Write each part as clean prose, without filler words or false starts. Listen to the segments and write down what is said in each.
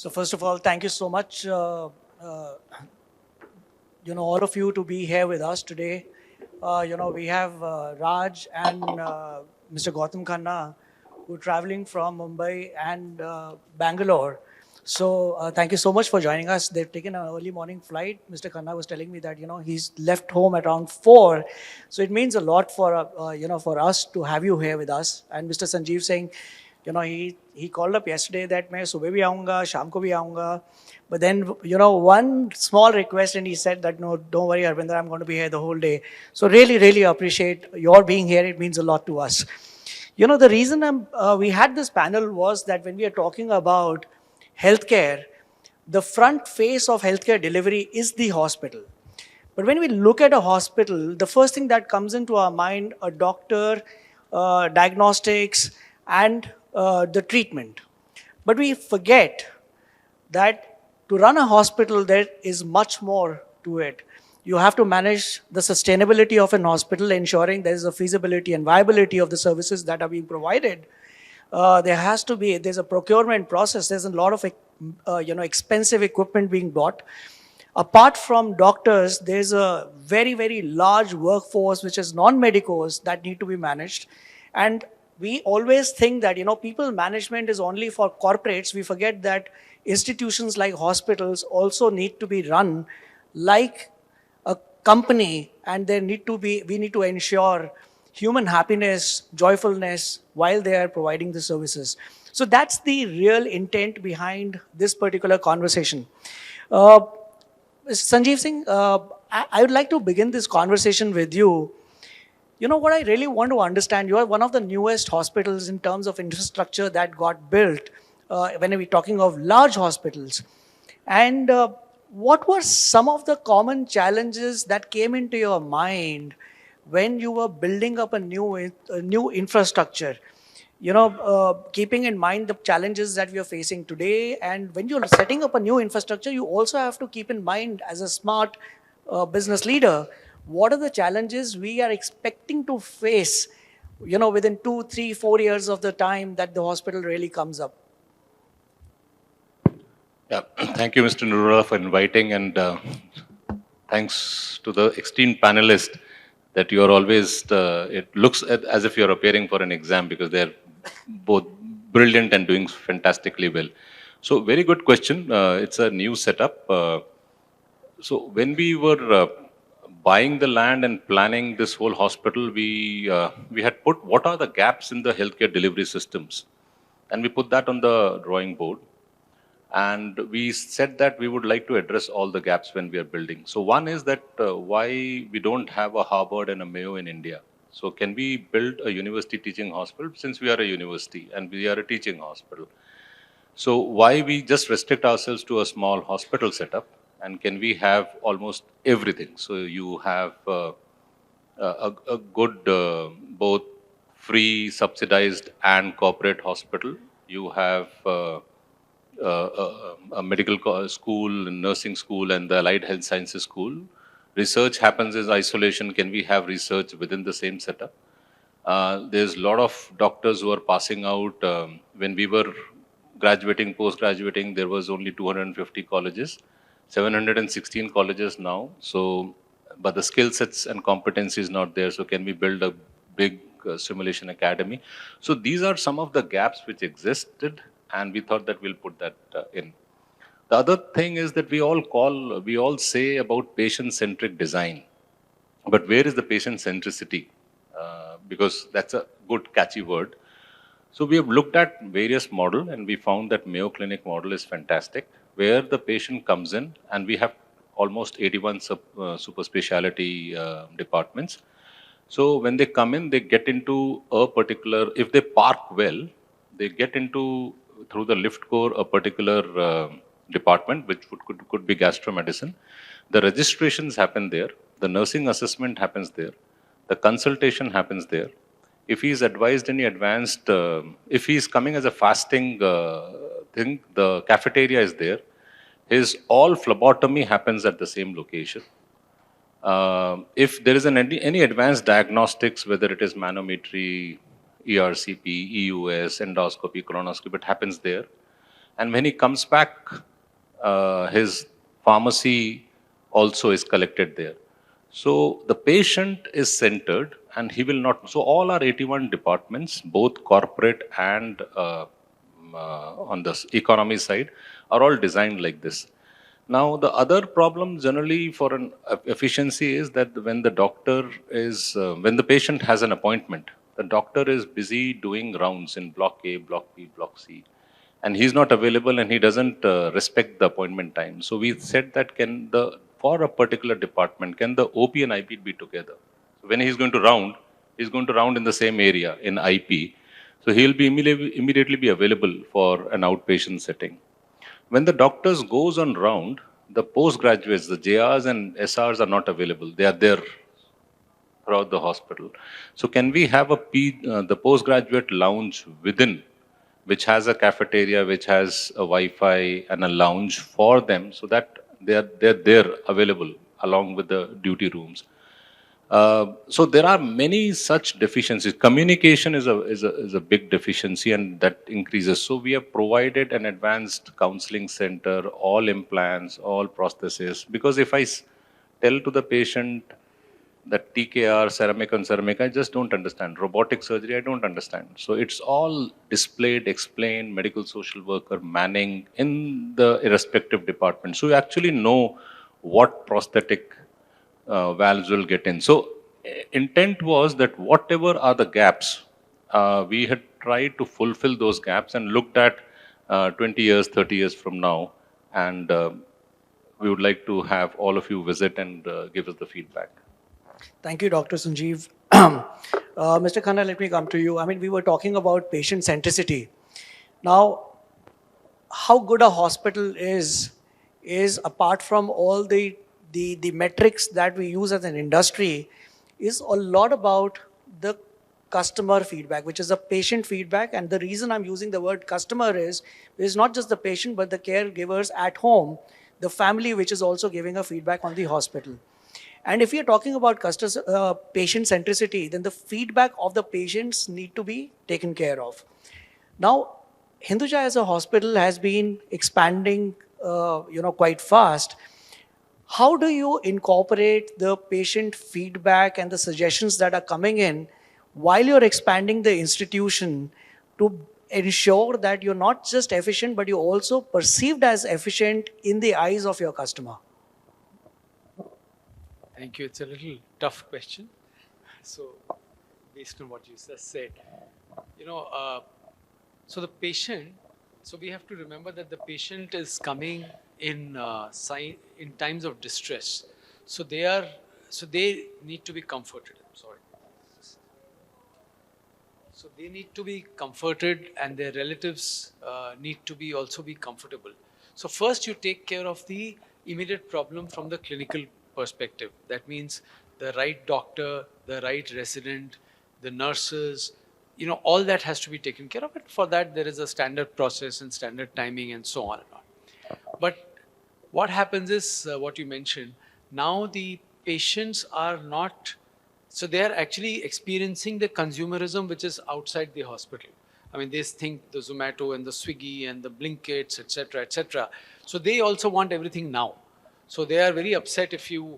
So first of all, thank you so much, uh, all of you to be here with us today. We have Raj and Mr. Gautam Khanna who are traveling from Mumbai and Bangalore. So thank you so much for joining us. They've taken an early morning flight. Mr. Khanna was telling me that he's left home at around 4. So it means a lot for for us to have you here with us. And Mr. Sanjeev saying, he called up yesterday that मैं सुबह भी आऊँगा, शाम को भी आऊँगा. But then, one small request, and he said that, no, don't worry, Harbinder, I'm going to be here the whole day. So really, really appreciate your being here. It means a lot to us. The reason we had this panel was that when we are talking about healthcare, the front face of healthcare delivery is the hospital. But when we look at a hospital, the first thing that comes into our mind, a doctor, diagnostics, and the treatment. But we forget that to run a hospital, there is much more to it. You have to manage the sustainability of an hospital, ensuring there is a feasibility and viability of the services that are being provided. There's a procurement process. There's a lot of, expensive equipment being bought. Apart from doctors, there's a very, very large workforce, which is non-medicos, that need to be managed. And we always think that, people management is only for corporates. We forget that institutions like hospitals also need to be run like a company, and we need to ensure human happiness, joyfulness while they are providing the services. So that's the real intent behind this particular conversation. Sanjeev Singh, I would like to begin this conversation with you. What I really want to understand, you are one of the newest hospitals in terms of infrastructure that got built when we're talking of large hospitals. And what were some of the common challenges that came into your mind when you were building up a new infrastructure? Keeping in mind the challenges that we are facing today, and when you're setting up a new infrastructure, you also have to keep in mind, as a smart business leader, what are the challenges we are expecting to face, within 2, 3, 4 years of the time that the hospital really comes up? Yeah, thank you, Mr. Narula, for inviting, and thanks to the esteemed panelists that you are always, it looks as if you're appearing for an exam, because they're both brilliant and doing fantastically well. So very good question. It's a new setup. So when we were buying the land and planning this whole hospital, we had put what are the gaps in the healthcare delivery systems, and we put that on the drawing board. And we said that we would like to address all the gaps when we are building. So one is that why we don't have a Harvard and a Mayo in India. So can we build a university teaching hospital, since we are a university and we are a teaching hospital? So why we just restrict ourselves to a small hospital setup, and can we have almost everything? So you have a good both free, subsidized and corporate hospital. You have a medical school, nursing school, and the allied health sciences school. Research happens in isolation. Can we have research within the same setup? There's a lot of doctors who are passing out. When we were graduating, post-graduating, there was only 250 colleges, 716 colleges now. So, but the skill sets and competency is not there. So can we build a big simulation academy? So these are some of the gaps which existed, and we thought that we'll put that in. The other thing is that we all say about patient-centric design, but where is the patient centricity? Because that's a good catchy word. So we have looked at various models, and we found that Mayo Clinic model is fantastic, where the patient comes in, and we have almost 81 super specialty departments. So when they come in, they get into a particular, if they park well, they get into, through the lift core, a particular department, which could be gastromedicine. The registrations happen there. The nursing assessment happens there. The consultation happens there. If he is advised any advanced, if he is coming as a fasting thing, the cafeteria is there. His all phlebotomy happens at the same location. If there is any advanced diagnostics, whether it is manometry, ERCP, EUS, endoscopy, colonoscopy, it happens there. And when he comes back, his pharmacy also is collected there. So the patient is centered and he will not. So all our 81 departments, both corporate and on the economy side, are all designed like this. Now, the other problem generally for an efficiency is that when the doctor is, when the patient has an appointment, the doctor is busy doing rounds in block A, block B, block C, and he's not available and he doesn't respect the appointment time. So we said that for a particular department, can the OP and IP be together? So when he's going to round in the same area in IP. So he'll be immediately be available for an outpatient setting. When the doctors goes on round, the postgraduates, the JRs and SRs are not available. They are there throughout the hospital. So can we have the postgraduate lounge within, which has a cafeteria, which has a Wi-Fi and a lounge for them, so that they're there available along with the duty rooms. So there are many such deficiencies. Communication is a big deficiency, and that increases. So we have provided an advanced counseling center, all implants, all prostheses. Because if I tell to the patient that TKR, ceramic and ceramic, I just don't understand. Robotic surgery, I don't understand. So it's all displayed, explained, medical social worker, manning in the irrespective department. So you actually know what prosthetic valves will get in. So intent was that whatever are the gaps, we had tried to fulfill those gaps and looked at 20 years, 30 years from now. And we would like to have all of you visit and give us the feedback. Thank you, Dr. Sanjeev. Mr. Khanna, let me come to you. I mean, we were talking about patient centricity. Now, how good a hospital is apart from all the metrics that we use as an industry, is a lot about the customer feedback, which is a patient feedback. And the reason I'm using the word customer is not just the patient, but the caregivers at home, the family, which is also giving a feedback on the hospital. And if we are talking about patient centricity, then the feedback of the patients need to be taken care of. Now, Hinduja as a hospital has been expanding, quite fast. How do you incorporate the patient feedback and the suggestions that are coming in while you're expanding the institution to ensure that you're not just efficient, but you're also perceived as efficient in the eyes of your customer? Thank you. It's a little tough question. So, based on what you just said, so the patient, so we have to remember that the patient is coming in times of distress. So they need to be comforted. I'm sorry. So they need to be comforted, and their relatives need to be also be comfortable. So first you take care of the immediate problem from the clinical perspective. That means the right doctor, the right resident, the nurses, all that has to be taken care of. And for that, there is a standard process and standard timing and so on and on. But what happens is what you mentioned. Now the patients are not, so they are actually experiencing the consumerism which is outside the hospital. I mean, they think the Zomato and the Swiggy and the Blinkits, etc., etc. So they also want everything now. So they are very upset if you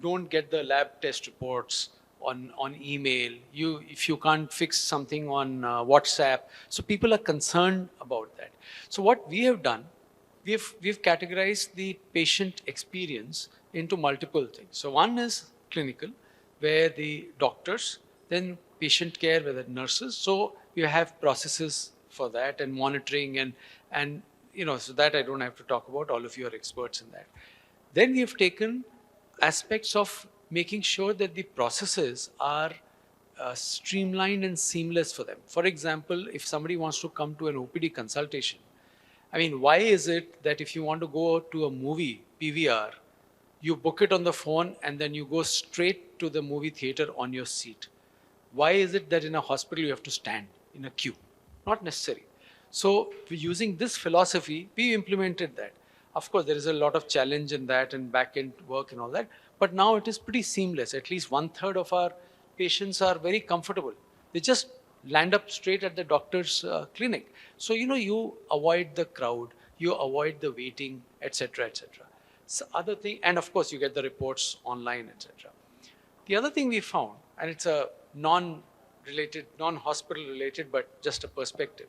don't get the lab test reports on email, if you can't fix something on WhatsApp. So people are concerned about that. So what we have done, we've categorized the patient experience into multiple things. So one is clinical, where the doctors, then patient care, where the nurses. So you have processes for that and monitoring and so that I don't have to talk about. All of you are experts in that. Then we have taken aspects of making sure that the processes are streamlined and seamless for them. For example, if somebody wants to come to an OPD consultation, I mean, why is it that if you want to go to a movie, PVR, you book it on the phone and then you go straight to the movie theater on your seat? Why is it that in a hospital you have to stand in a queue? Not necessary. So using this philosophy, we implemented that. Of course, there is a lot of challenge in that and back-end work and all that. But now it is pretty seamless. At least 1/3 of our patients are very comfortable. They just land up straight at the doctor's clinic. So, you avoid the crowd, you avoid the waiting, etc., etc. So other thing, and of course you get the reports online, etc. The other thing we found, and it's a non-related, non-hospital related, but just a perspective.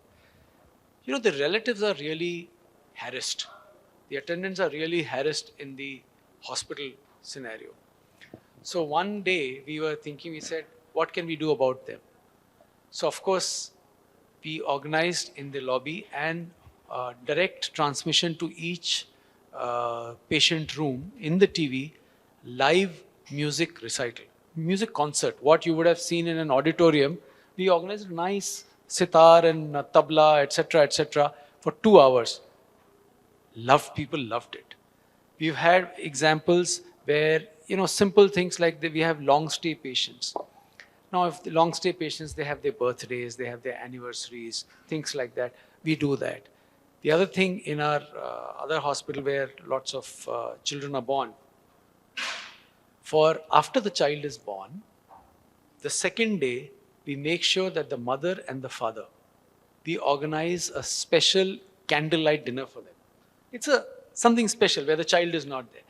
The relatives are really harassed. The attendants are really harassed in the hospital scenario. So one day we were thinking, we said, what can we do about them? So of course, we organized in the lobby and direct transmission to each patient room in the TV, live music recital, music concert, what you would have seen in an auditorium. We organized a nice sitar and tabla, etc., for 2 hours. People loved it. We've had examples where, simple things like we have long stay patients. Now, if the long stay patients, they have their birthdays, they have their anniversaries, things like that, we do that. The other thing in our other hospital where lots of children are born, for after the child is born, the second day, we make sure that the mother and the father, we organize a special candlelight dinner for them. It's something special where the child is not there.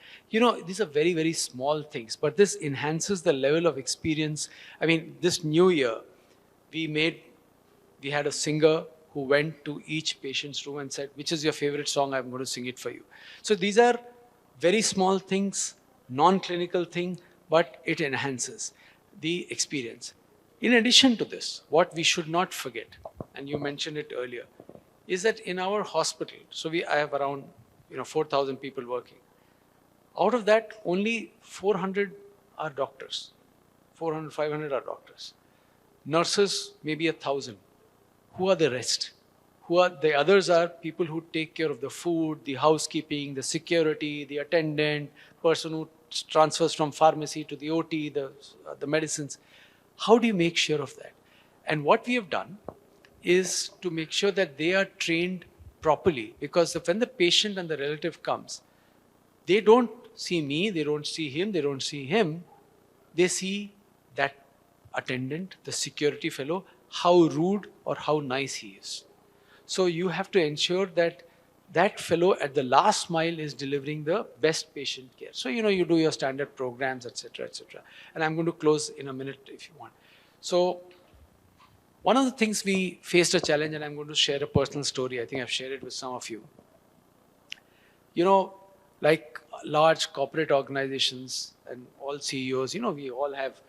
These are very, very small things, but this enhances the level of experience. I mean, this new year, we had a singer who went to each patient's room and said, which is your favorite song? I'm going to sing it for you. So these are very small things, non-clinical thing, but it enhances the experience. In addition to this, what we should not forget, and you mentioned it earlier, is that in our hospital, so I have around 4,000 people working. Out of that, only 400 are doctors. 400, 500 are doctors. Nurses, maybe 1,000. Who are the rest? The others are people who take care of the food, the housekeeping, the security, the attendant, person who transfers from pharmacy to the OT, the medicines. How do you make sure of that? And what we have done is to make sure that they are trained properly, because when the patient and the relative comes, they don't see me, they don't see him, they don't see him. They see that attendant, the security fellow, how rude or how nice he is. So you have to ensure that that fellow at the last mile is delivering the best patient care. So, you do your standard programs, etc., etc. And I'm going to close in a minute if you want. So one of the things we faced a challenge, and I'm going to share a personal story. I think I've shared it with some of you. Like large corporate organizations and all CEOs, we all have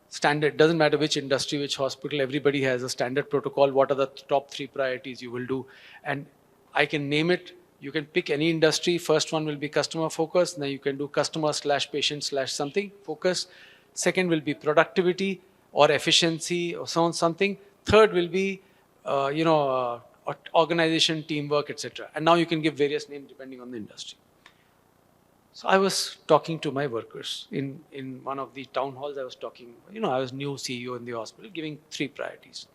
standard, doesn't matter which industry, which hospital, everybody has a standard protocol. What are the top 3 priorities you will do? And I can name it. You can pick any industry. First one will be customer focus. Then you can do customer/patient/something focus. Second will be productivity or efficiency or something. Third will be, organization, teamwork, etc. And now you can give various names depending on the industry. So I was talking to my workers in one of the town halls. I was talking, I was new CEO in the hospital, giving 3 priorities.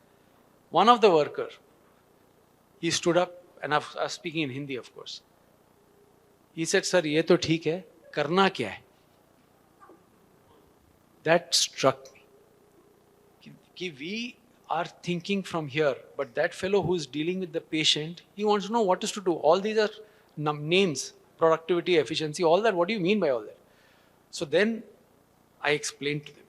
One of the worker, he stood up, and I was speaking in Hindi, of course. He said, "Sir, ye to theek hai, karna kya hai?" That struck me. We are thinking from here, but that fellow who is dealing with the patient, he wants to know what is to do. All these are names. Productivity, efficiency, all that. What do you mean by all that? So then I explained to them.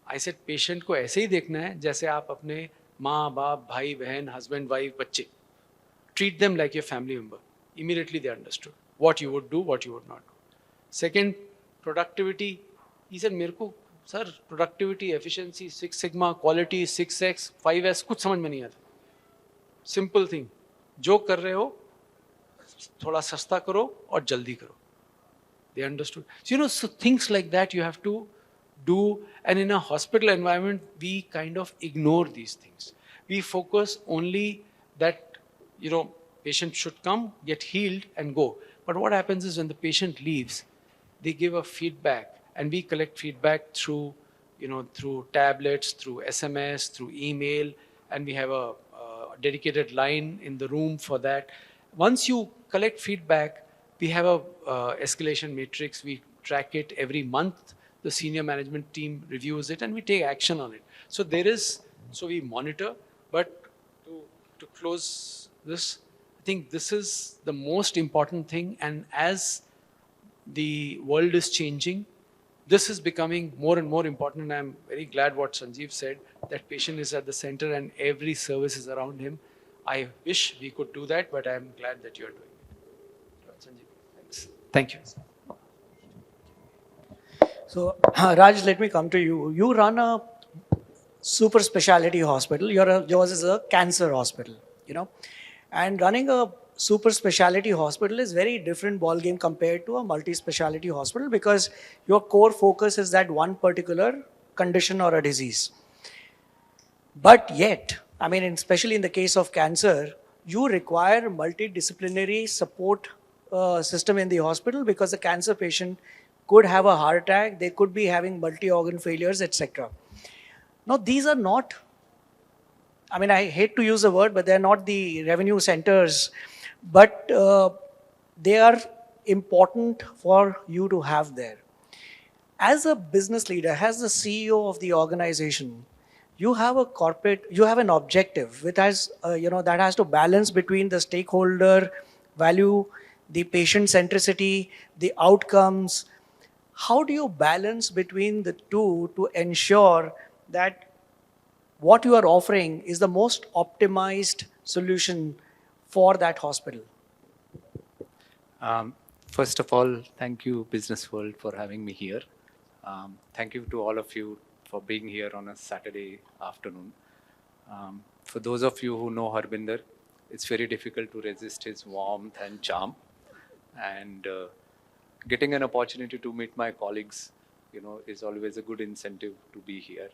I said, patient को ऐसे ही देखना है जैसे आप अपने माँ बाप भाई बहन husband wife बच्चे. Treat them like your family member. Immediately they understood what you would do, what you would not do. Second, productivity. He said, मेरे को sir, productivity, efficiency, 6 sigma, quality, 6x, 5s, कुछ समझ में नहीं आता. Simple thing. जो कर रहे हो थोड़ा सस्ता करो और जल्दी करो. They understood. So, so things like that you have to do. And in a hospital environment, we kind of ignore these things. We focus only that, patient should come, get healed and go. But what happens is when the patient leaves, they give a feedback, and we collect feedback through, through tablets, through SMS, through email, and we have a dedicated line in the room for that. Once you collect feedback, we have a escalation matrix. We track it every month. The senior management team reviews it and we take action on it. So there is So we monitor, but to close this, I think this is the most important thing. And as the world is changing, this is becoming more and more important. And I'm very glad what Sanjeev said, that patient is at the center and every service is around him. I wish we could do that, but I'm glad that you're doing it. Sanjeev, thanks. Thank you. So, Raj, let me come to you. You run a super specialty hospital. Yours is a cancer hospital, and running a super specialty hospital is very different ball game compared to a multi-specialty hospital, because your core focus is that one particular condition or a disease. But yet, I mean, especially in the case of cancer, you require multidisciplinary support system in the hospital, because the cancer patient could have a heart attack, they could be having multi-organ failures, etc. Now, these are not, I mean, I hate to use the word, but they're not the revenue centers, but they are important for you to have there. As a business leader, as the CEO of the organization, you have an objective which has, that has to balance between the stakeholder value, the patient centricity, the outcomes. How do you balance between the two to ensure that what you are offering is the most optimized solution for that hospital? First of all, thank you, Business World, for having me here. Thank you to all of you for being here on a Saturday afternoon. For those of you who know Harbinder, it's very difficult to resist his warmth and charm. And getting an opportunity to meet my colleagues, is always a good incentive to be here.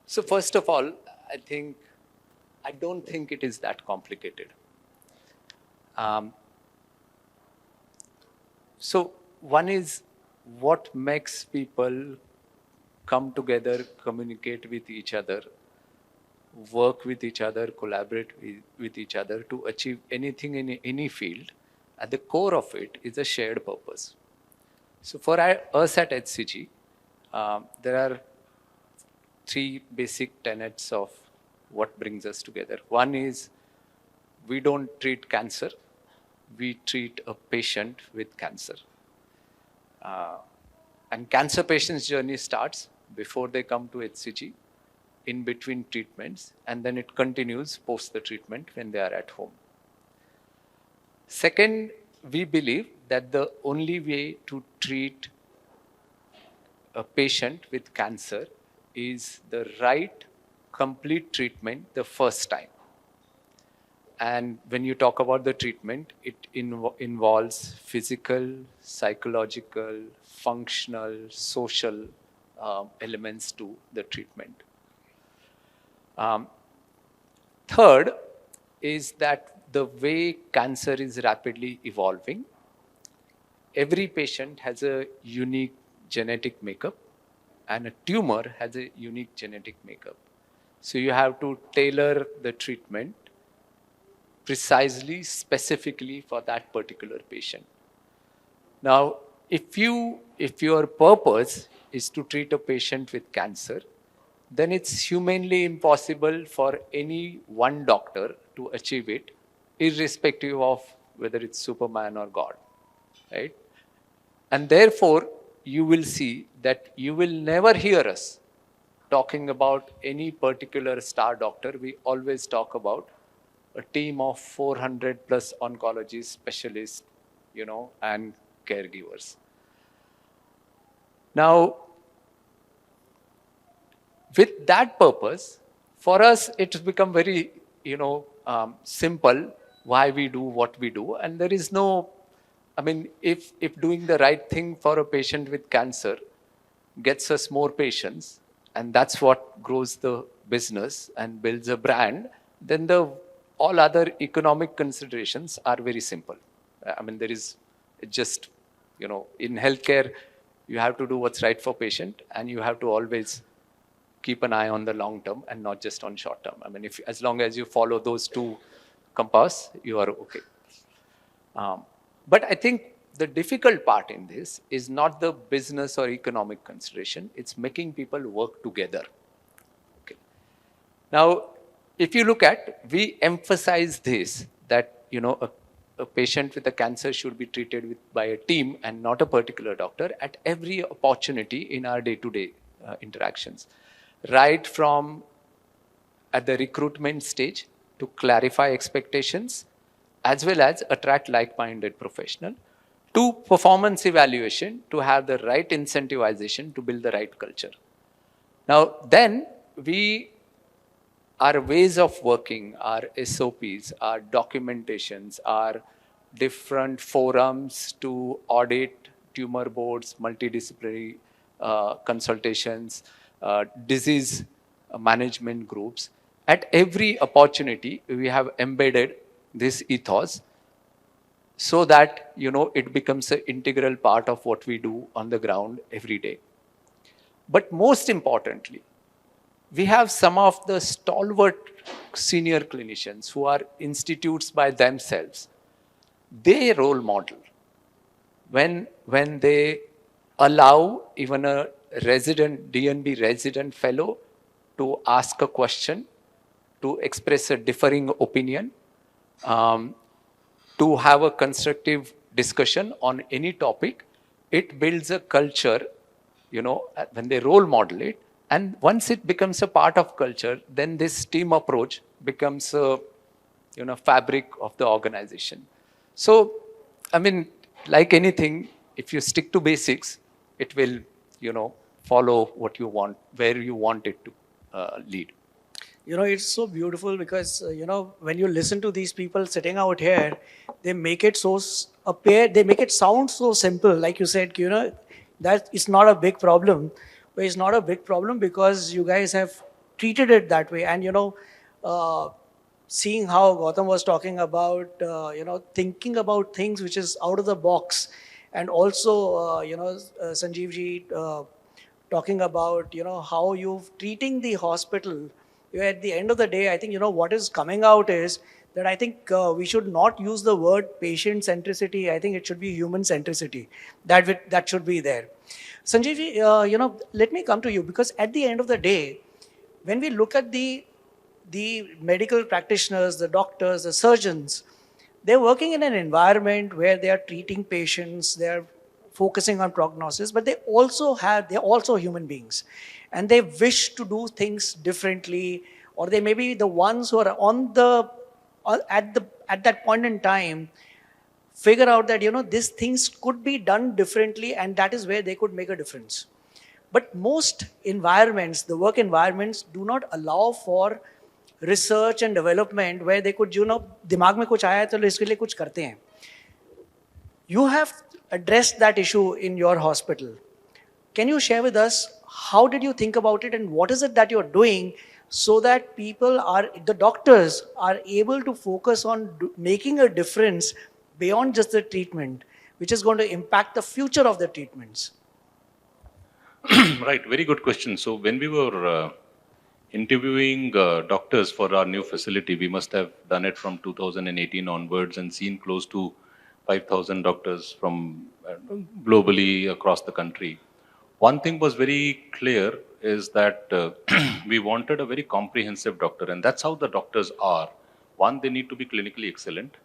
So first of all, I don't think it is that complicated. So one is, what makes people come together, communicate with each other, work with each other, collaborate with each other to achieve anything in any field. At the core of it is a shared purpose. So for us at HCG, there are three basic tenets of what brings us together. One is, we don't treat cancer, we treat a patient with cancer. And cancer patients' journey starts before they come to HCG, in between treatments, and then it continues post the treatment when they are at home. Second, we believe that the only way to treat a patient with cancer is the right, complete treatment the first time. And when you talk about the treatment, it involves physical, psychological, functional, social elements to the treatment. Third is that the way cancer is rapidly evolving, every patient has a unique genetic makeup, and a tumor has a unique genetic makeup. So you have to tailor the treatment precisely, specifically for that particular patient. Now, if your purpose is to treat a patient with cancer, then it's humanly impossible for any one doctor to achieve it, irrespective of whether it's Superman or God, right? And therefore, you will see that you will never hear us talking about any particular star doctor. We always talk about a team of 400 plus oncology specialists, and caregivers. Now, with that purpose, for us, it's become very, simple why we do what we do. And there is no, if doing the right thing for a patient with cancer gets us more patients, and that's what grows the business and builds a brand, then all other economic considerations are very simple. In healthcare, you have to do what's right for patient, and you have to always keep an eye on the long term and not just on short term. As long as you follow those two compass, you are okay. But I think the difficult part in this is not the business or economic consideration, it's making people work together. Now, if you look at, we emphasize this, that, a patient with a cancer should be treated by a team and not a particular doctor at every opportunity in our day-to-day interactions. Right from at the recruitment stage to clarify expectations, as well as attract like-minded professional, to performance evaluation to have the right incentivization to build the right culture. Now, then our ways of working, our SOPs, our documentations, our different forums to audit tumor boards, multidisciplinary consultations, disease management groups. At every opportunity, we have embedded this ethos so that, it becomes an integral part of what we do on the ground every day. But most importantly, we have some of the stalwart senior clinicians who are institutes by themselves. They role model when they allow even a resident, DNB resident fellow to ask a question, to express a differing opinion, to have a constructive discussion on any topic. It builds a culture, when they role model it. And once it becomes a part of culture, then this team approach becomes a fabric of the organization. So, I mean, like anything, if you stick to basics, it will, follow what you want, where you want it to lead. It's so beautiful because, when you listen to these people sitting out here, they make it they make it sound so simple. Like you said, that it's not a big problem. But it's not a big problem because you guys have treated it that way. And, seeing how Gautam was talking about, thinking about things which is out of the box. And also, Sanjeev ji talking about, how you're treating the hospital. At the end of the day, I think, what is coming out is that I think we should not use the word patient centricity. I think it should be human centricity. That should be there. Sanjeev ji, let me come to you, because at the end of the day, when we look at the medical practitioners, the doctors, the surgeons, they're working in an environment where they are treating patients, they're focusing on prognosis, but they're also human beings, and they wish to do things differently, or they may be the ones who are at that point in time figure out that, these things could be done differently, and that is where they could make a difference. But most environments, the work environments, do not allow for research and development where they could, दिमाग में कुछ आया तो इसके लिए कुछ करते हैं. You have addressed that issue in your hospital. Can you share with us how did you think about it, and what is it that you're doing so that the doctors are able to focus on making a difference beyond just the treatment, which is going to impact the future of the treatments? Right, very good question. So when we were interviewing doctors for our new facility, we must have done it from 2018 onwards and seen close to 5,000 doctors from globally across the country. One thing was very clear is that we wanted a very comprehensive doctor, and that's how the doctors are. One, they need to be clinically excellent.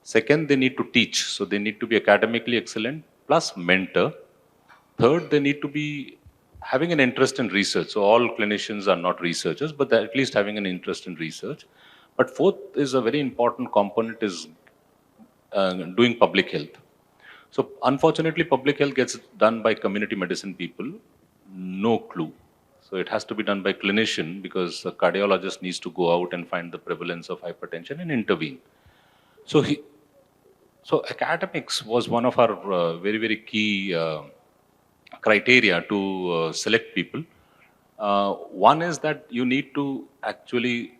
Second, they need to teach, so they need to be academically excellent, plus mentor. Third, they need to be having an interest in research. So all clinicians are not researchers, but they're at least having an interest in research. But fourth is a very important component is doing public health. So unfortunately, public health gets done by community medicine people, no clue. So it has to be done by clinician, because a cardiologist needs to go out and find the prevalence of hypertension and intervene. So academics was one of our very, very key criteria to select people. One is that you need to actually,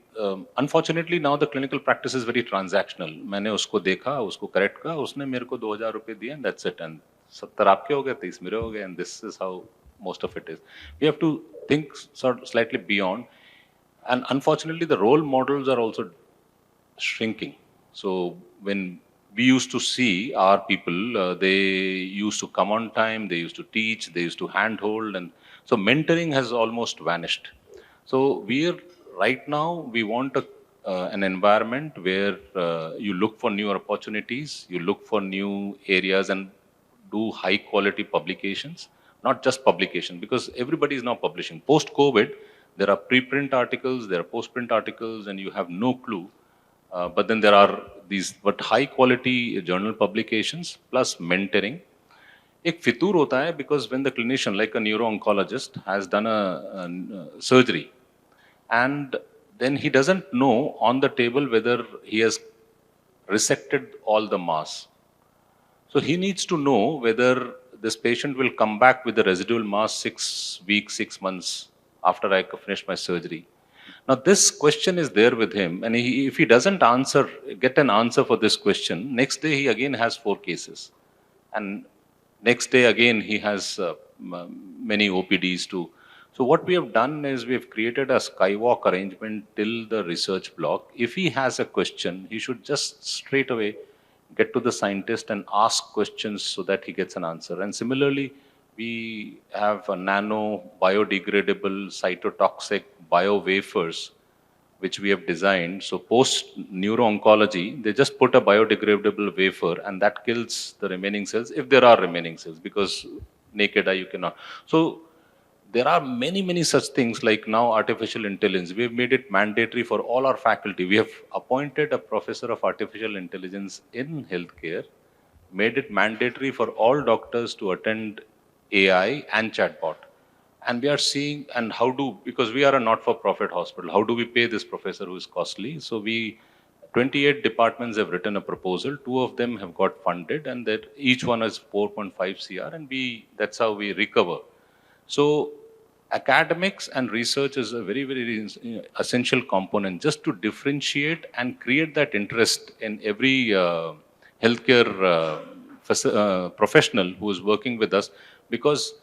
unfortunately now the clinical practice is very transactional. मैंने उसको देखा, उसको correct करा, उसने मेरे को 2,000 रुपए दिए, and that's it. And 70 आपके हो गए, 30 मेरे हो गए, and this is how most of it is. We have to think slightly beyond. And unfortunately, the role models are also shrinking. So when we used to see our people, they used to come on time, they used to teach, they used to handhold, and so mentoring has almost vanished. So we're right now we want an environment where you look for new opportunities, you look for new areas and do high quality publications, not just publication, because everybody is now publishing. Post COVID, there are preprint articles, there are post-print articles, and you have no clue. But then there are these, but high quality journal publications plus mentoring. एक फितूर होता है because when the clinician, like a neuro-oncologist, has done a surgery, and then he doesn't know on the table whether he has resected all the mass. So he needs to know whether this patient will come back with the residual mass 6 weeks, 6 months after I finish my surgery. Now this question is there with him, and if he doesn't get an answer for this question, next day he again has 4 cases. And next day again he has many OPDs too. So what we have done is we have created a skywalk arrangement till the research block. If he has a question, he should just straight away get to the scientist and ask questions so that he gets an answer. And similarly, we have a nano biodegradable cytotoxic bio wafers which we have designed. So post neuro-oncology, they just put a biodegradable wafer and that kills the remaining cells, if there are remaining cells, because naked eye you cannot. So there are many, many such things like now artificial intelligence. We have made it mandatory for all our faculty. We have appointed a professor of artificial intelligence in healthcare, made it mandatory for all doctors to attend AI and chatbot. And we are seeing, and because we are a not-for-profit hospital, how do we pay this professor who is costly? So 28 departments have written a proposal, 2 of them have got funded, and that each one is 4.5 CR, and that's how we recover. So academics and research is a very, very essential component just to differentiate and create that interest in every healthcare professional who is working with us, because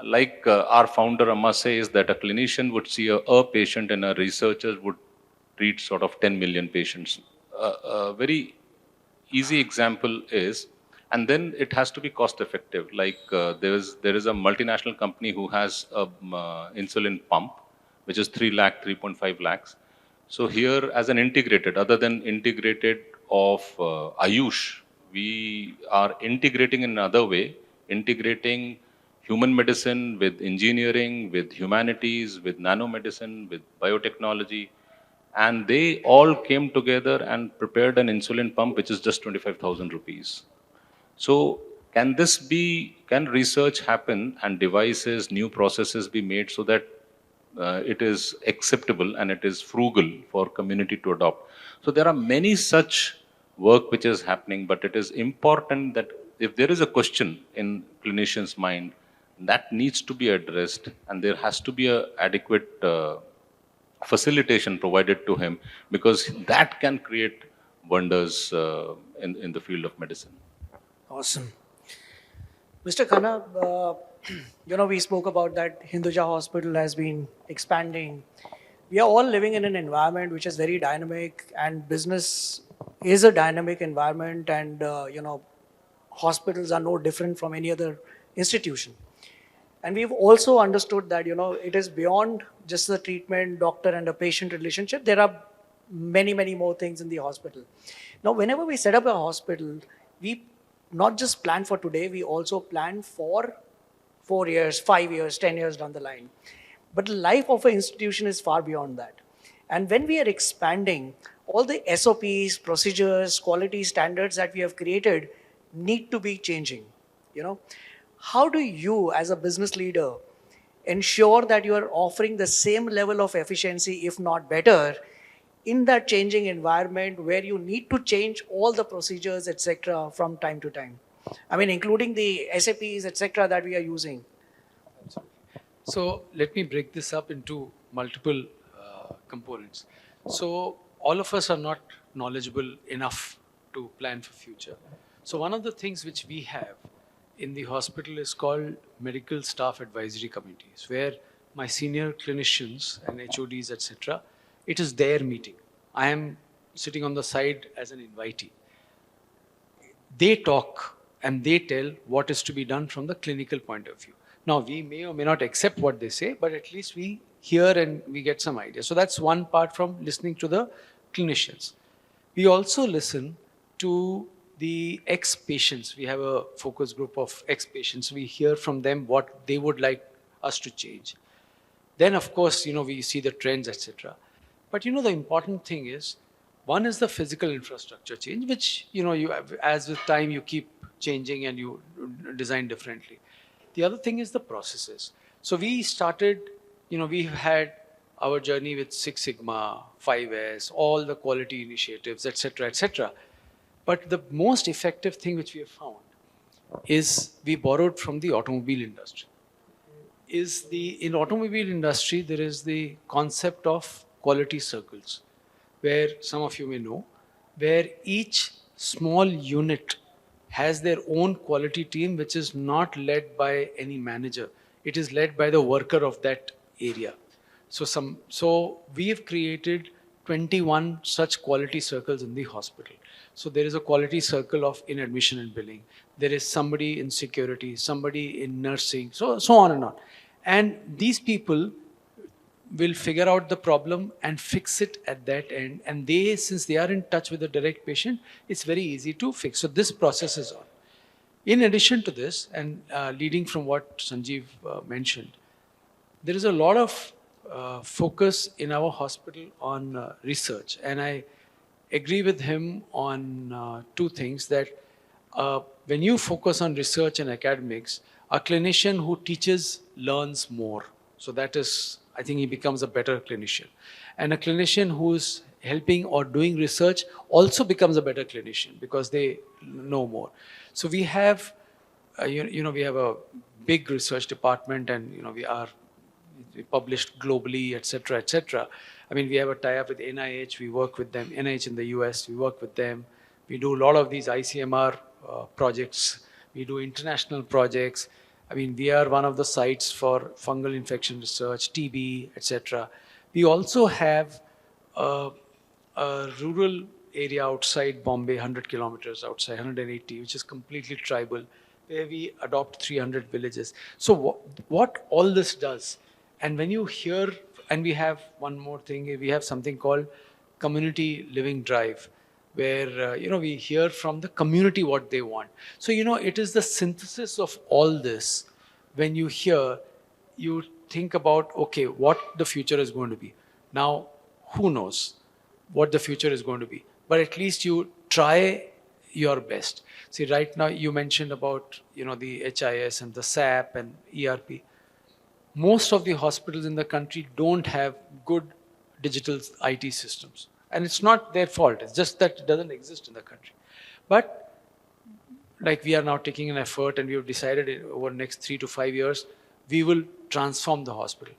like our founder Amma says that a clinician would see a patient and a researcher would treat sort of 10 million patients. A very easy example is, and then it has to be cost effective. Like there is a multinational company who has a insulin pump, which is 3.5 lakhs. So here as an integrated, other than integrated of Ayush, we are integrating in another way, integrating human medicine with engineering, with humanities, with nanomedicine, with biotechnology. And they all came together and prepared an insulin pump, which is just 25,000 rupees. So can research happen and devices, new processes be made so that it is acceptable and it is frugal for community to adopt? So there are many such work which is happening, but it is important that if there is a question in clinician's mind, that needs to be addressed, and there has to be an adequate facilitation provided to him, because that can create wonders in the field of medicine. Awesome. Mr. Khanna, we spoke about that Hinduja hospital has been expanding. We are all living in an environment which is very dynamic, and business is a dynamic environment, and hospitals are no different from any other institution. And we've also understood that, it is beyond just the treatment, doctor and a patient relationship. There are many, many more things in the hospital. Now, whenever we set up a hospital, we not just plan for today, we also plan for 4 years, 5 years, 10 years down the line. But the life of an institution is far beyond that. And when we are expanding, all the SOPs, procedures, quality standards that we have created need to be changing, How do you, as a business leader, ensure that you are offering the same level of efficiency, if not better, in that changing environment where you need to change all the procedures, etc., from time to time? I mean, including the SAPs, etc., that we are using. So let me break this up into multiple components. So all of us are not knowledgeable enough to plan for future. So one of the things which we have in the hospital is called medical staff advisory committees, where my senior clinicians and HODs, etc., it is their meeting. I am sitting on the side as an invitee. They talk and they tell what is to be done from the clinical point of view. Now, we may or may not accept what they say, but at least we hear and we get some ideas. So that's one part from listening to the clinicians. We also listen to the ex-patients. We have a focus group of ex-patients. We hear from them what they would like us to change. Then, of course, we see the trends, etc. But the important thing is, one is the physical infrastructure change, which you have, as with time you keep changing and you design differently. The other thing is the processes. So we started, we've had our journey with Six Sigma, 5S, all the quality initiatives, etc., etc. But the most effective thing which we have found is we borrowed from the automobile industry. In automobile industry, there is the concept of quality circles, where some of you may know, where each small unit has their own quality team, which is not led by any manager. It is led by the worker of that area. So we have created 21 such quality circles in the hospital. So there is a quality circle of in admission and billing. There is somebody in security, somebody in nursing, so on and on. And these people will figure out the problem and fix it at that end. And since they are in touch with the direct patient, it's very easy to fix. So this process is on. In addition to this, and leading from what Sanjeev mentioned, there is a lot of focus in our hospital on research. And I agree with him on two things, that when you focus on research and academics, a clinician who teaches learns more. So that is, I think he becomes a better clinician. And a clinician who's helping or doing research also becomes a better clinician because they know more. So we have, we have a big research department, and we published globally, etc., etc. I mean, we have a tie-up with NIH. We work with them. NIH in the US, we work with them. We do a lot of these ICMR projects. We do international projects. I mean, we are one of the sites for fungal infection research, TB, etc. We also have a rural area outside Bombay, 100 kilometers outside, 180, which is completely tribal, where we adopt 300 villages. So what all this does, and when you hear, and we have one more thing, we have something called Community Living Drive, where we hear from the community what they want. So it is the synthesis of all this. When you hear, you think about, okay, what the future is going to be. Now, who knows what the future is going to be, but at least you try your best. See, right now you mentioned about the HIS and the SAP and ERP. Most of the hospitals in the country don't have good digital IT systems. And it's not their fault. It's just that it doesn't exist in the country. But like, we are now taking an effort, and we have decided over the next 3 to 5 years, we will transform the hospital.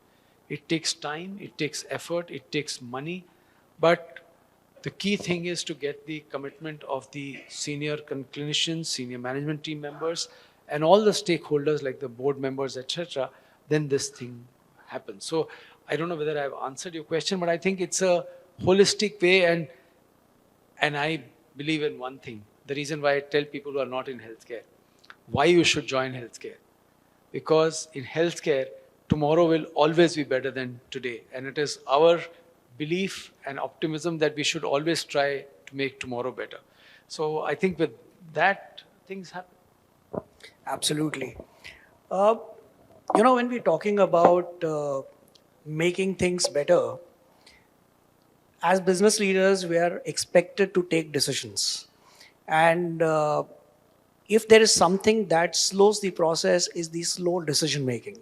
It takes time, it takes effort, it takes money. But the key thing is to get the commitment of the senior clinicians, senior management team members, and all the stakeholders like the board members, etc. Then this thing happens. So I don't know whether I've answered your question, but I think it's a holistic way, and I believe in one thing. The reason why I tell people who are not in healthcare, why you should join healthcare. Because in healthcare, tomorrow will always be better than today. And it is our belief and optimism that we should always try to make tomorrow better. So I think with that, things happen. Absolutely. When we're talking about making things better, as business leaders, we are expected to take decisions. And if there is something that slows the process, is the slow decision making.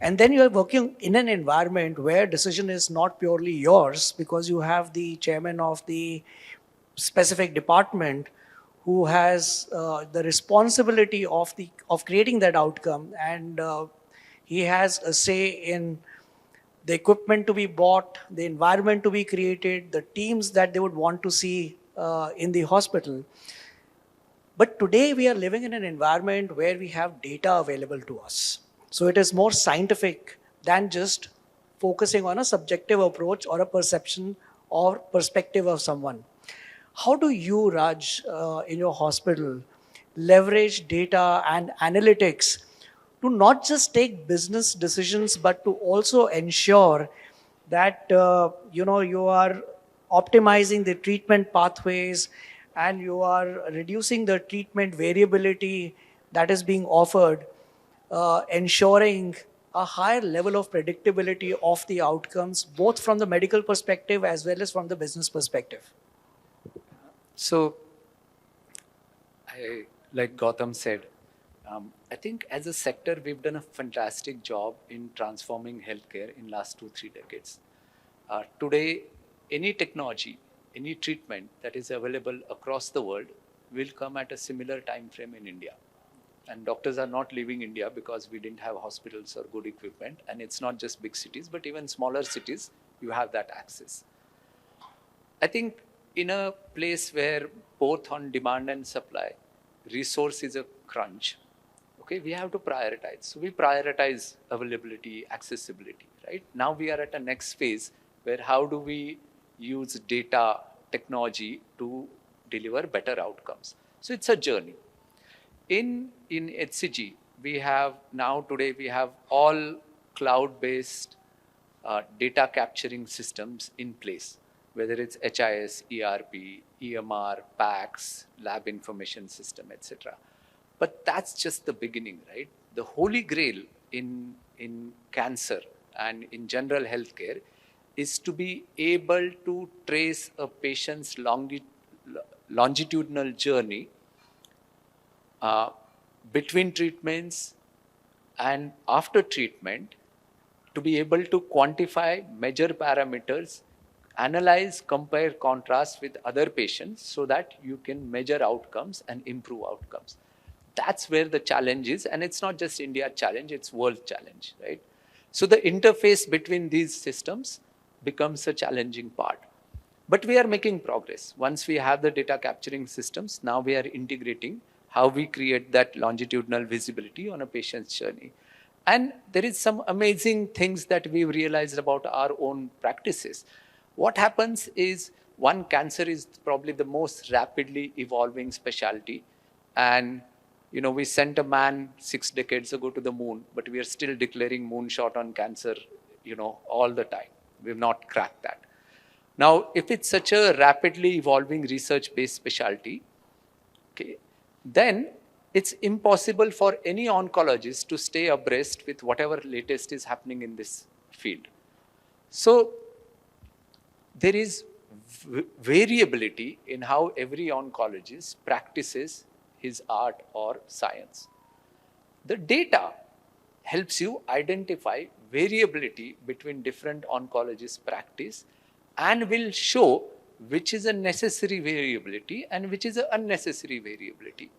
And then you are working in an environment where decision is not purely yours, because you have the chairman of the specific department who has the responsibility of creating that outcome, and he has a say in the equipment to be bought, the environment to be created, the teams that they would want to see in the hospital. But today we are living in an environment where we have data available to us. So it is more scientific than just focusing on a subjective approach or a perception or perspective of someone. How do you, Raj, in your hospital, leverage data and analytics to not just take business decisions, but to also ensure that you are optimizing the treatment pathways and you are reducing the treatment variability that is being offered, ensuring a higher level of predictability of the outcomes, both from the medical perspective as well as from the business perspective. So, like Gautam said, I think as a sector, we've done a fantastic job in transforming healthcare in last 2-3 decades. Today, any technology, any treatment that is available across the world will come at a similar time frame in India. And doctors are not leaving India because we didn't have hospitals or good equipment. And it's not just big cities, but even smaller cities, you have that access. I think in a place where both on demand and supply, resource is a crunch, okay, we have to prioritize. So we prioritize availability, accessibility, right? Now we are at a next phase where how do we use data technology to deliver better outcomes? So it's a journey. In HCG, we have now today we have all cloud-based data capturing systems in place, whether it's HIS, ERP, EMR, PACS, lab information system, etc. But that's just the beginning, right? The holy grail in cancer and in general healthcare is to be able to trace a patient's longitudinal journey between treatments and after treatment, to be able to quantify, measure parameters, analyze, compare, contrast with other patients so that you can measure outcomes and improve outcomes. That's where the challenge is, and it's not just India challenge, it's world challenge, right? So the interface between these systems becomes a challenging part. But we are making progress. Once we have the data capturing systems, now we are integrating how we create that longitudinal visibility on a patient's journey. And there is some amazing things that we've realized about our own practices. What happens is, one, cancer is probably the most rapidly evolving specialty. And we sent a man 6 decades ago to the moon, but we are still declaring moonshot on cancer, all the time. We've not cracked that. Now, if it's such a rapidly evolving research-based specialty, okay, then it's impossible for any oncologist to stay abreast with whatever latest is happening in this field. So there is variability in how every oncologist practices his art or science. The data helps you identify variability between different oncologists' practice and will show which is a necessary variability and which is an unnecessary variability.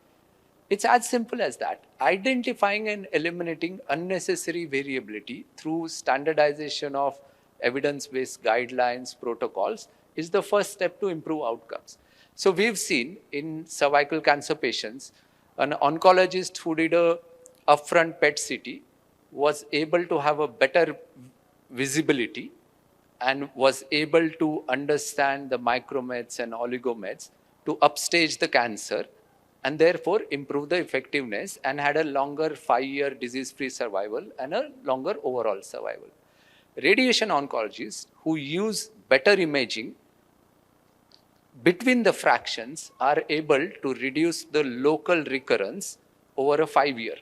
It's as simple as that. Identifying and eliminating unnecessary variability through standardization of evidence-based guidelines, protocols, is the first step to improve outcomes. So we've seen in cervical cancer patients, an oncologist who did a upfront PET CT was able to have a better visibility and was able to understand the micromets and oligomets to upstage the cancer and therefore improve the effectiveness and had a longer 5-year disease-free survival and a longer overall survival. Radiation oncologists who use better imaging between the fractions are able to reduce the local recurrence over a 5-year.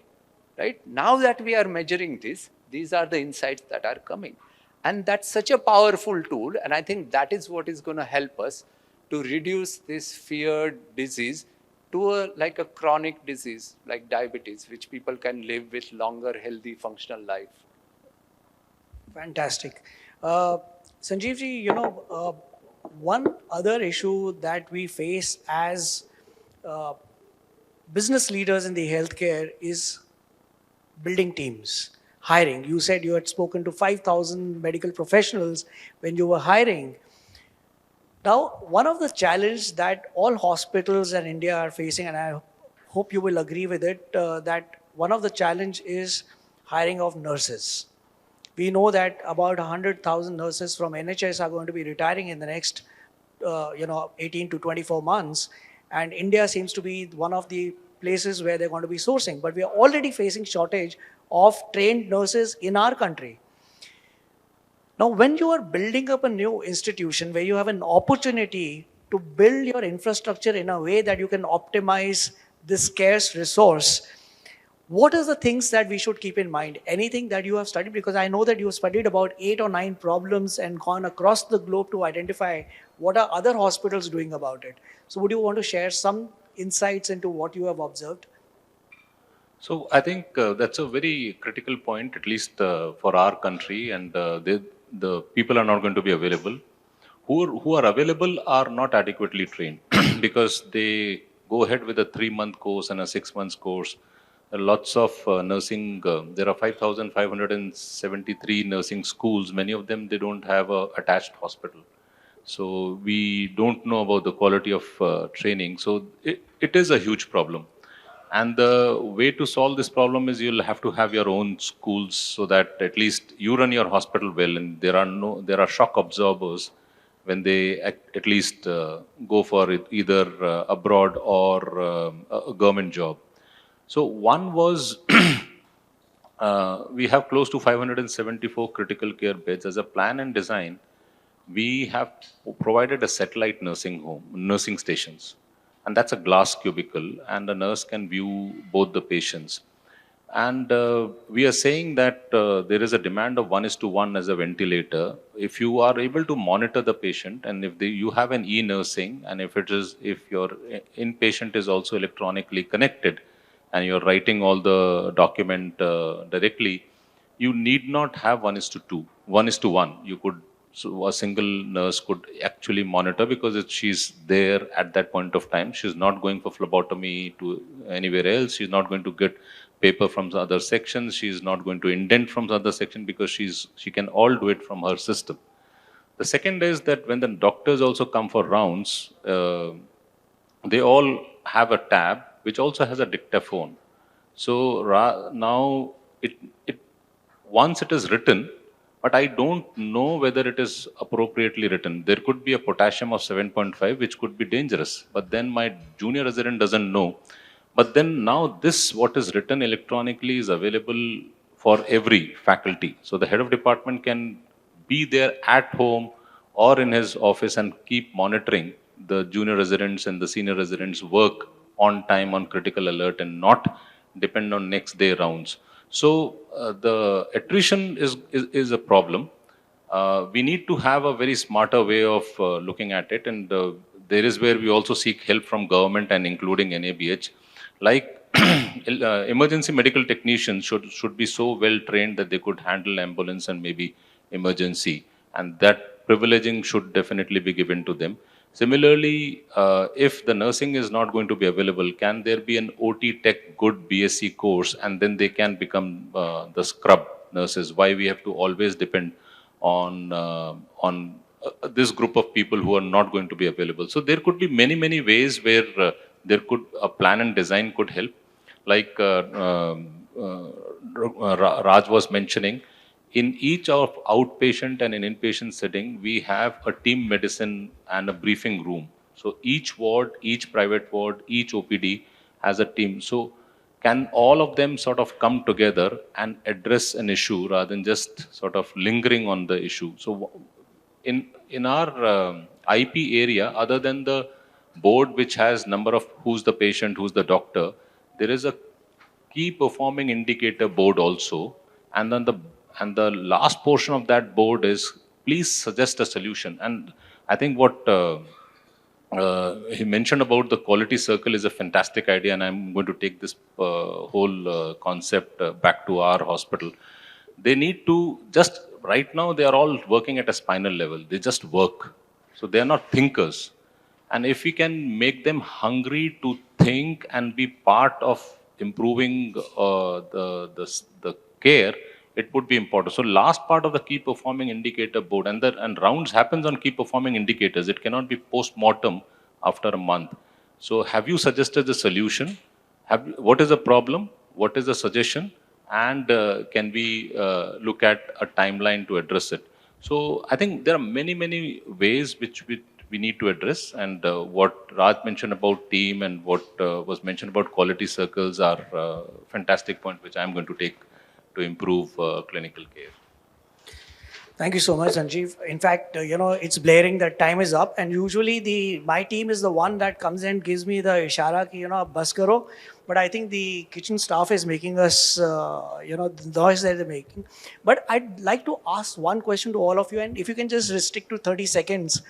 Right? Now that we are measuring this, these are the insights that are coming. And that's such a powerful tool, and I think that is what is going to help us to reduce this feared disease to like a chronic disease like diabetes, which people can live with longer, healthy, functional life. Fantastic. Sanjeev ji, one other issue that we face as business leaders in the healthcare is building teams, hiring. You said you had spoken to 5,000 medical professionals when you were hiring. Now, one of the challenges that all hospitals in India are facing, and I hope you will agree with it, that one of the challenge is hiring of nurses. We know that about 100,000 nurses from NHS are going to be retiring in the next 18 to 24 months. And India seems to be one of the places where they're going to be sourcing. But we are already facing shortage of trained nurses in our country. Now, when you are building up a new institution where you have an opportunity to build your infrastructure in a way that you can optimize this scarce resource, what are the things that we should keep in mind? Anything that you have studied? Because I know that you have studied about 8 or 9 problems and gone across the globe to identify what are other hospitals doing about it. So would you want to share some insights into what you have observed? So I think that's a very critical point, at least for our country, and the people are not going to be available. Who are available are not adequately trained because they go ahead with a 3-month course and a 6-month course. There are lots of nursing. There are 5,573 nursing schools. Many of them, they don't have a attached hospital. So we don't know about the quality of training. So it is a huge problem. And the way to solve this problem is you'll have to have your own schools so that at least you run your hospital well, and there are shock absorbers when they at least go for it, either abroad or a government job. So one was we have close to 574 critical care beds. As a plan and design, we have provided a satellite nursing stations, and that's a glass cubicle, and the nurse can view both the patients. And we are saying that there is a demand of 1:1 as a ventilator. If you are able to monitor the patient, and if you have an e-nursing, and if your inpatient is also electronically connected, and you're writing all the document directly, you need not have 1:2, 1:1. You could, so a single nurse could actually monitor, because she's there at that point of time. She's not going for phlebotomy to anywhere else. She's not going to get paper from the other sections. She's not going to indent from the other section, because she can all do it from her system. The second is that when the doctors also come for rounds, they all have a tab which also has a dictaphone. So now it once it is written, but I don't know whether it is appropriately written. There could be a potassium of 7.5, which could be dangerous, but then my junior resident doesn't know. But then now what is written electronically is available for every faculty. So the head of department can be there at home or in his office and keep monitoring the junior residents and the senior residents' work on time, on critical alert, and not depend on next day rounds. So the attrition is a problem. We need to have a very smarter way of looking at it, and there is where we also seek help from government and including NABH. Like emergency medical technicians should be so well trained that they could handle ambulance and maybe emergency, and that privileging should definitely be given to them. Similarly, if the nursing is not going to be available, can there be an OT Tech good BSc course, and then they can become the scrub nurses? Why we have to always depend on this group of people who are not going to be available? So there could be many ways where a plan and design could help. Like Raj was mentioning, in each of outpatient and an inpatient setting, we have a team medicine and a briefing room. So each ward, each private ward, each OPD has a team. So can all of them sort of come together and address an issue rather than just sort of lingering on the issue? So in our IP area, other than the board which has number of who's the patient, who's the doctor, there is a key performing indicator board also. And then the last portion of that board is, please suggest a solution. And I think what he mentioned about the quality circle is a fantastic idea, and I'm going to take this whole concept back to our hospital. They need to just, right now they are all working at a spinal level. They just work. So they are not thinkers. And if we can make them hungry to think and be part of improving the care, it would be important. So last part of the key performing indicator board, and rounds happens on key performing indicators. It cannot be post-mortem after a month. So have you suggested the solution? What is the problem? What is the suggestion? And can we look at a timeline to address it? So I think there are many ways which we need to address. And what Raj mentioned about team and what was mentioned about quality circles are fantastic point, which I'm going to take to improve clinical care. Thank you so much, Sanjeev. In fact, it's blaring that time is up, and usually my team is the one that comes and gives me the ishara ki, bas karo. But I think the kitchen staff is making us, the noise that they're making. But I'd like to ask one question to all of you, and if you can just restrict to 30 seconds.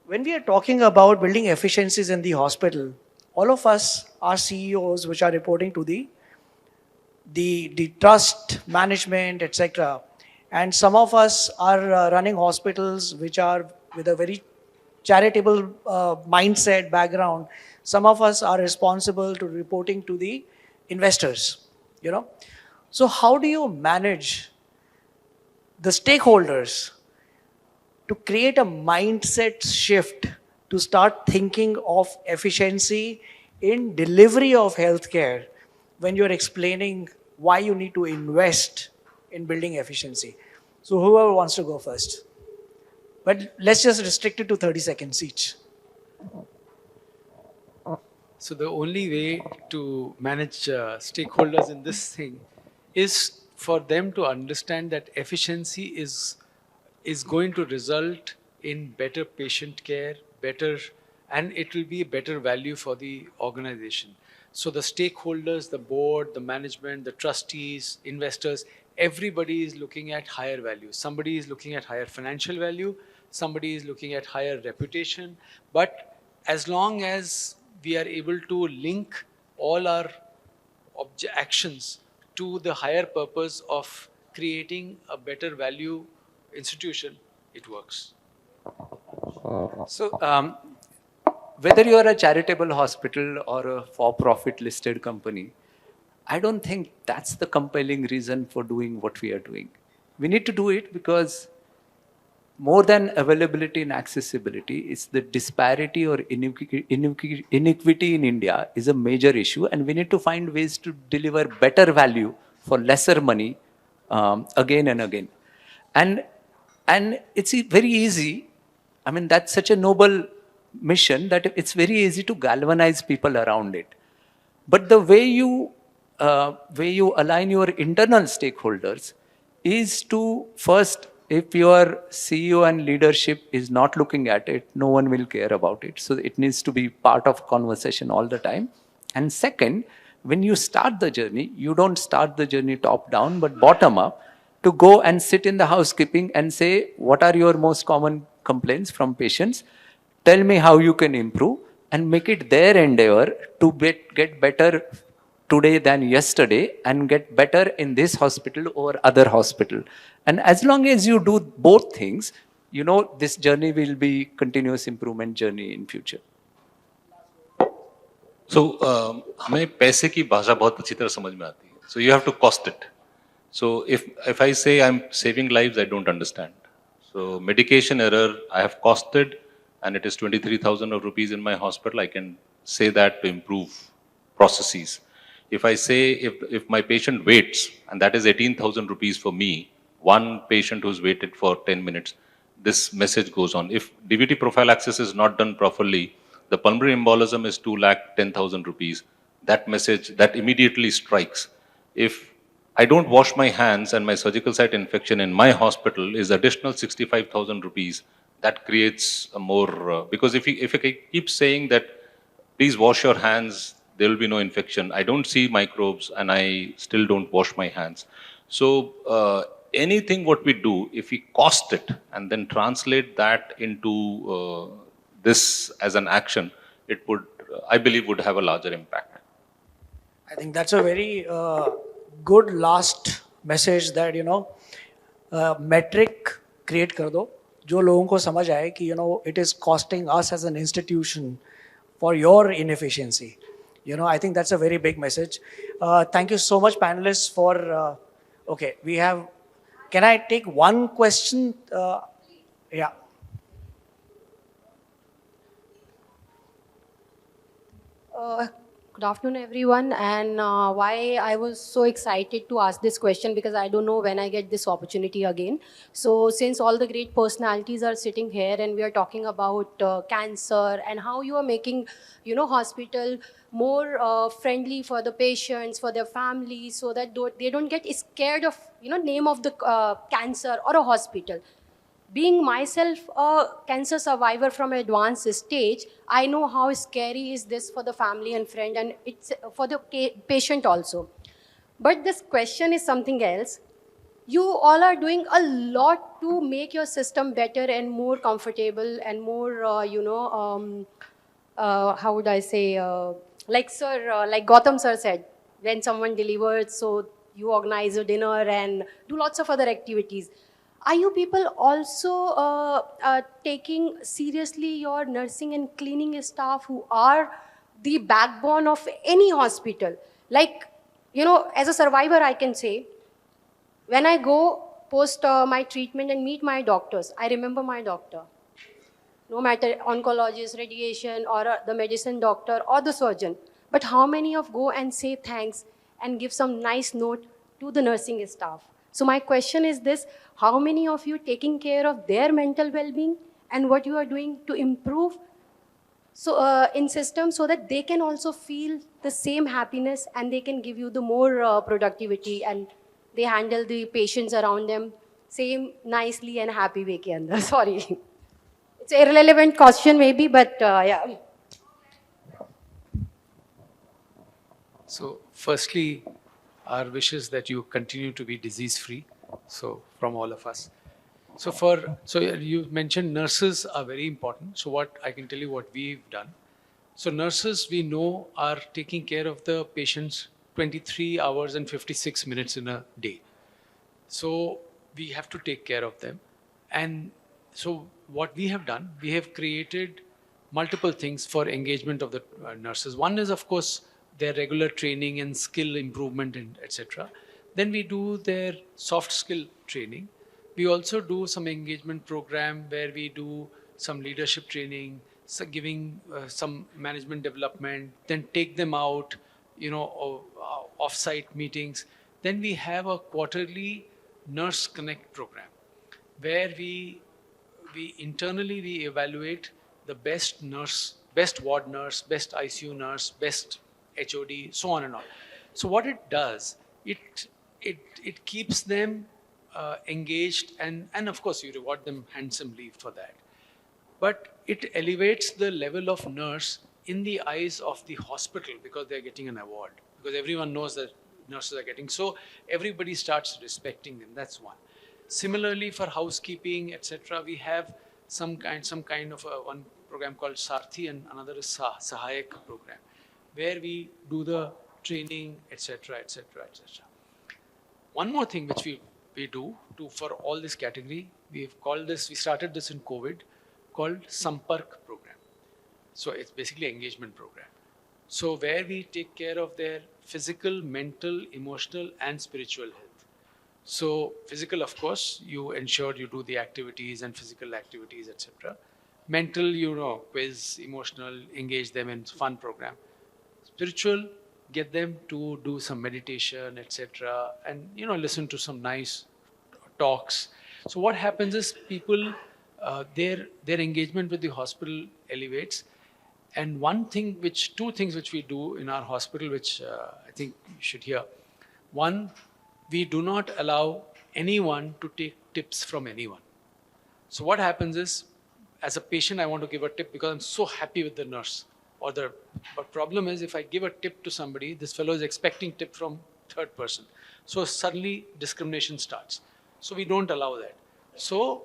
When we are talking about building efficiencies in the hospital, all of us are CEOs which are reporting to the trust management, etc. And some of us are running hospitals which are with a very charitable mindset background. Some of us are responsible to reporting to the investors. So how do you manage the stakeholders to create a mindset shift to start thinking of efficiency in delivery of healthcare when you're explaining why you need to invest in building efficiency? So whoever wants to go first. But let's just restrict it to 30 seconds each. So the only way to manage stakeholders in this thing is for them to understand that efficiency is going to result in better patient care, and it will be a better value for the organization. So the stakeholders, the board, the management, the trustees, investors, everybody is looking at higher value. Somebody is looking at higher financial value, somebody is looking at higher reputation. But as long as we are able to link all our actions to the higher purpose of creating a better value institution, it works. So, whether you are a charitable hospital or a for-profit listed company, I don't think that's the compelling reason for doing what we are doing. We need to do it because more than availability and accessibility, it's the disparity or inequity in India is a major issue, and we need to find ways to deliver better value for lesser money again and again. And it's very easy. I mean, that's such a noble mission that it's very easy to galvanize people around it. But the way you align your internal stakeholders is to first, if your CEO and leadership is not looking at it, no one will care about it. So it needs to be part of conversation all the time. And second, when you start the journey, you don't start the journey top down, but bottom up, to go and sit in the housekeeping and say, what are your most common complaints from patients? Tell me how you can improve, and make it their endeavor to get better today than yesterday and get better in this hospital or other hospital. And as long as you do both things, this journey will be continuous improvement journey in future. So, हमें पैसे की भाषा बहुत अच्छी तरह समझ में आती है. So you have to cost it. So if I say I'm saving lives, I don't understand. So medication error, I have costed, and it is 23,000 rupees in my hospital. I can say that to improve processes. If I say if my patient waits, and that is 18,000 rupees for me, one patient who's waited for 10 minutes, this message goes on. If DVT prophylaxis is not done properly, the pulmonary embolism is 2,10,000 rupees. That message, that immediately strikes. If I don't wash my hands and my surgical site infection in my hospital is additional 65,000 rupees, that creates a more, because if I keep saying that, please wash your hands, there will be no infection. I don't see microbes and I still don't wash my hands. So anything what we do, if we cost it and then translate that into this as an action, it would, I believe, would have a larger impact. I think that's a very good last message that, metric create कर दो, जो लोगों को समझ आए कि, it is costing us as an institution for your inefficiency. I think that's a very big message. Thank you so much, panelists, for, okay, we have, can I take one question? Yeah. Good afternoon, everyone. And why I was so excited to ask this question, because I don't know when I get this opportunity again. So, since all the great personalities are sitting here and we are talking about cancer and how you are making, hospital more friendly for the patients, for their families, so that they don't get scared of, name of the cancer or a hospital. Being myself a cancer survivor from advanced stage, I know how scary is this for the family and friend, and it's for the patient also. But this question is something else. You all are doing a lot to make your system better and more comfortable and more how would I say, like Gautam sir said, when someone delivers, so you organize a dinner and do lots of other activities. Are you people also taking seriously your nursing and cleaning staff, who are the backbone of any hospital? Like, as a survivor, I can say, when I go post my treatment and meet my doctors, I remember my doctor. No matter oncologist, radiation, or the medicine doctor or the surgeon. But how many of go and say thanks and give some nice note to the nursing staff? So my question is this: how many of you taking care of their mental well-being, and what you are doing to improve so in system, so that they can also feel the same happiness and they can give you the more productivity, and they handle the patients around them same nicely and happy way ke andar. Sorry. It's an irrelevant question maybe, but yeah. So, firstly, our wish is that you continue to be disease free. So, from all of us. So you mentioned nurses are very important. So what I can tell you what we've done. So nurses, we know, are taking care of the patients 23 hours and 56 minutes in a day. So we have to take care of them. And so what we have done, we have created multiple things for engagement of the nurses. One is, of course, their regular training and skill improvement, and etc. Then we do their soft skill training. We also do some engagement program where we do some leadership training, so giving some management development, then take them out, off-site meetings. Then we have a quarterly Nurse Connect program where we internally we evaluate the best nurse, best ward nurse, best ICU nurse, best HOD, so on and on. So what it does, it keeps them engaged, and of course you reward them handsomely for that. But it elevates the level of nurse in the eyes of the hospital because they're getting an award. Because everyone knows that nurses are getting, so everybody starts respecting them. That's one. Similarly, for housekeeping, etc., we have some kind of one program called Sarthi, and another is Sahayak program, where we do the training, etc., etc., etc. One more thing which we do for all this category, we started this in COVID, called Sampark program. So it's basically engagement program. So where we take care of their physical, mental, emotional, and spiritual health. So physical, of course, you ensure you do the activities and physical activities, etc. Mental, quiz, emotional, engage them in fun program. Spiritual, get them to do some meditation, etc. And, listen to some nice talks. So what happens is people, their engagement with the hospital elevates. And two things which we do in our hospital, which I think you should hear. One, we do not allow anyone to take tips from anyone. So what happens is, as a patient, I want to give a tip because I'm so happy with the nurse. But problem is, if I give a tip to somebody, this fellow is expecting tip from third person. So suddenly discrimination starts. So we don't allow that. So,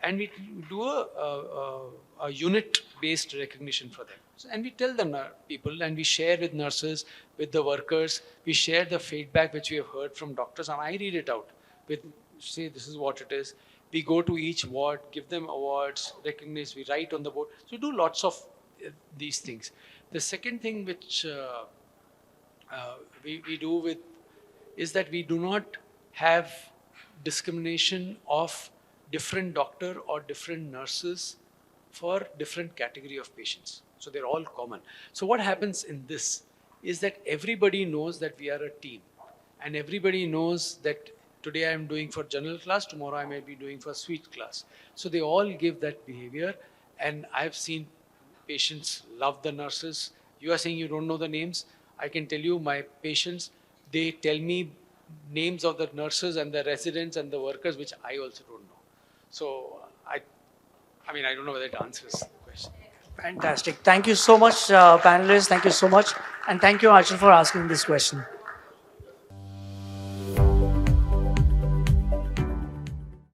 and we do a unit-based recognition for them. And we tell them, people, and we share with nurses, with the workers, we share the feedback which we have heard from doctors, and I read it out say this is what it is. We go to each ward, give them awards, recognize, we write on the board. So we do lots of these things. The second thing which we do is that we do not have discrimination of different doctor or different nurses for different category of patients. So they're all common. So what happens in this? is that everybody knows that we are a team. And everybody knows that today I am doing for general class, tomorrow I may be doing for suite class. So they all give that behavior. And I've seen patients love the nurses. You are saying you don't know the names. I can tell you my patients, they tell me names of the nurses and the residents and the workers, which I also don't know. So I mean, I don't know whether it answers the question. Fantastic. Thank you so much, panelists. Thank you so much. And thank you, Archil, for asking this question.